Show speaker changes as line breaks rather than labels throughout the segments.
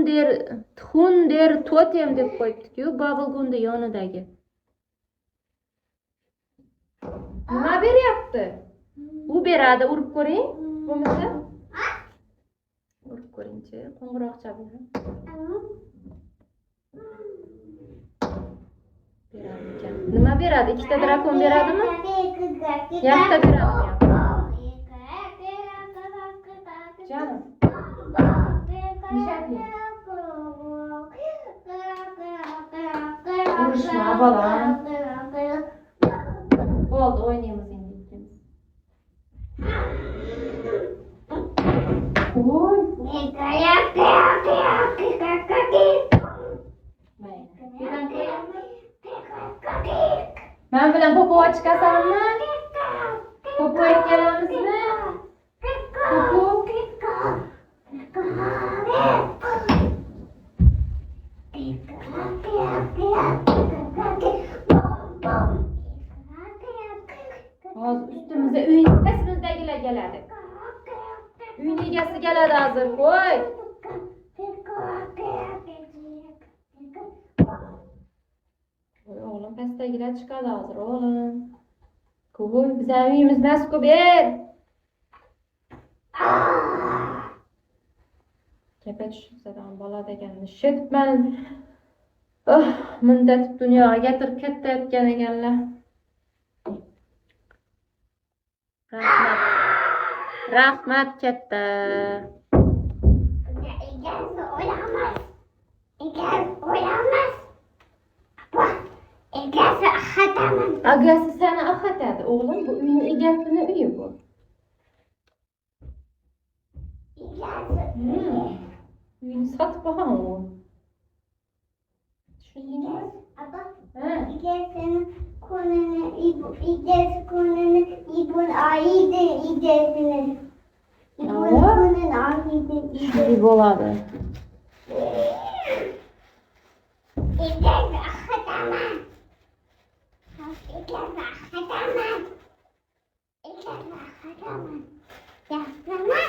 Tuxun der totem deb qo'yibdi-ku, Bobilgunni yonidagi. Nima beryapti? U beradi, urib ko'ring. Bo'lmasa urib ko'ringchi, qo'ng'iroq chaladi. Beradi ekan. Nima beradi? Ikkita drakon beradimi? Yaxta beradimi? Canım. Nishadli. Urishma bolam. Bo'ldi, o'ynaymiz endi ikkimiz. Voy. Men bilan popo chiqasanmi? Popo kelamizmi? Popo. Hozir ustimizda uyning tasmizdagilar keladi. Uyning egasi keladi hozir. Qo'y. Oğlum pastdagilar chiqadi hozir, o'g'lim. Qo'y, bizning uyimiz emas-ku, ber. Kepa tushsadan bola deganni shitman. Muddat dunyoga getirib katta etgan ekanlar. Rahmat katta. Agasi seni axatadi, o'g'lim. Bu uyning egasini uyi bu. Uyini sotib qo'ygan u. Tushundingmi?
Egasini konini ibn ayide egasini. İbn konini ayide
İyi bo'ladi.
Egasi axataman. Egasi axataman. Yaxshimi?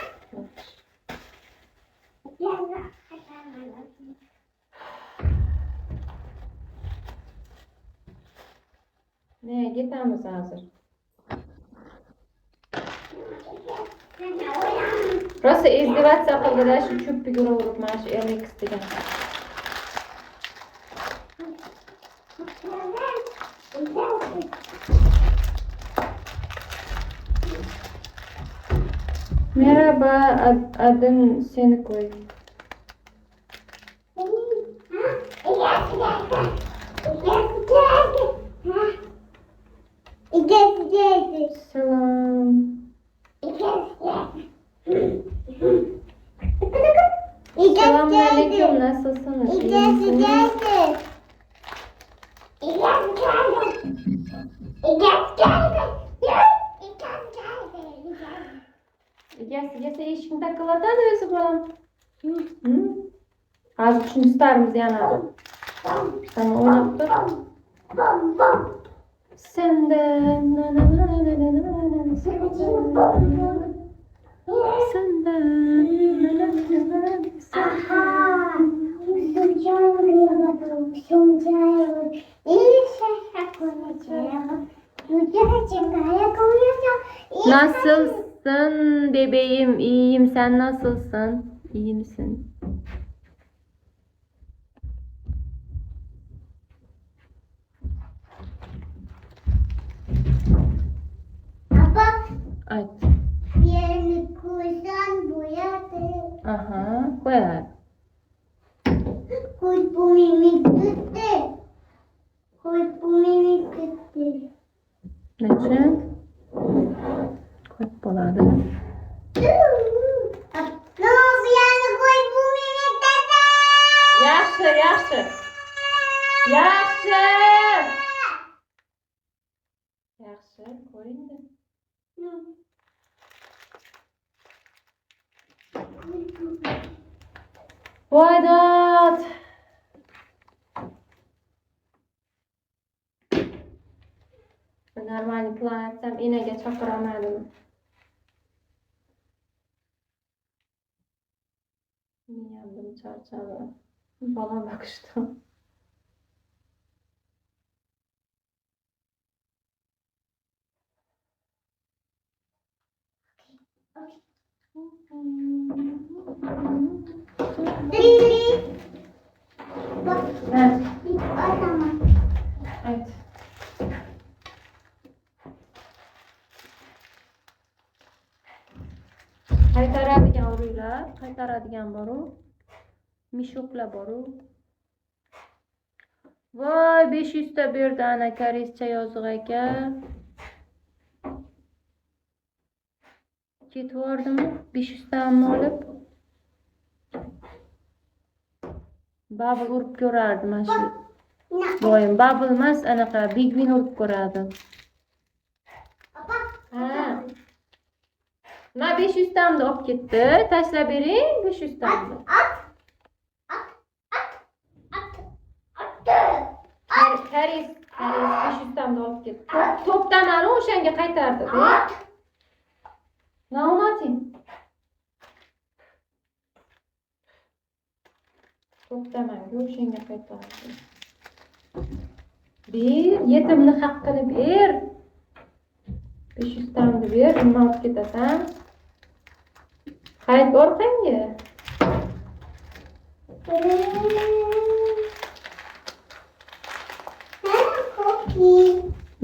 Ne, ketamiz hozir. Rosa izdivatsiya qildi-da, shu cho'ppiga urib mana shu RX degan. Merhaba, adın seni koy. Selam. Selamünaleyküm, nasılsınız? İyi misiniz? Egasi eshikni taqillatadi o'zi bolam. Hozir shuni istarmiz yana. Sana o'ynab tur. Senden nasılsın bebeğim? İyiyim, sen nasılsın? İyi misin? Aç.
Yerini koysan boyadı.
Aha, koyar.
Koy bu mimik gitti. Koy bu mimik gitti.
Nechun? Koyib bo'ladi.
Ne oldu yani koy bu mimik gitti.
Yaxshi, yaxshi. Yaxshi. Yaxshi, ko'ring-da. Voydat. Normal plan etsem inaga chaqiramadim. Yandım, charchadim. Bolam bakışdi.
Lili. Bak.
Evet.
O zaman.
Evet. Qaytaradigan uruylar, qaytaradigan boru. Mishuklar boru. Voy, 500 ta berdi ana koreyscha yozuq ekan. Ketibordimi? 500 tamni olib. Bubble urib ko'rardi mana shu. Doim bubble emas, anaqa Big Win urib ko'rardi. Ha. Ma 500 tamni olib ketdi. Tashlab bering 500 tamni. Karis 500 tamni olib ketdi. To'ptamani o'shanga qaytardi. Naomating. To'ptamanga o'shanga qaytardi. Ber, yetimni haqqini ber. 500 tamni ber, nima olib ketasan? Qayt orqangga.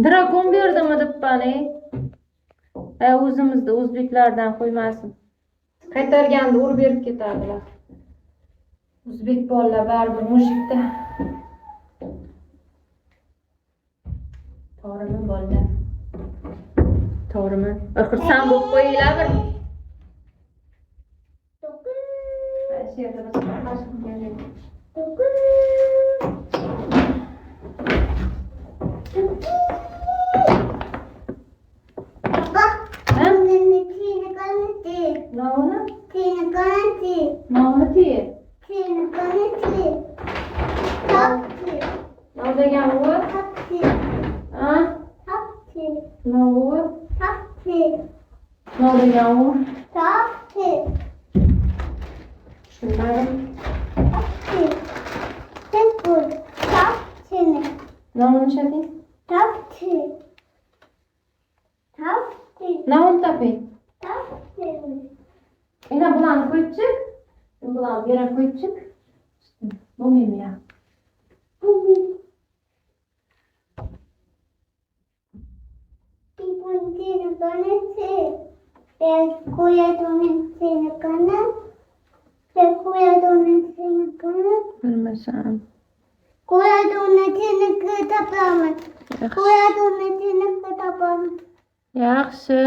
Dragon berdimi debpani? O'zimizda o'zbeklardan qo'ymasin. Qaytarganda urib berib ketadilar. O'zbek bolalar baribir mujikda. To'g'rimi bolalar? To'g'rimi? Xursand bo'lib qo'yinglar bir. Shu yerda biz qashib keldik. Ina bularni qo'yib chiq. Bularni yere qo'yib chiq. Bo'lmaymi ya? Bilmasam. Yaxshi.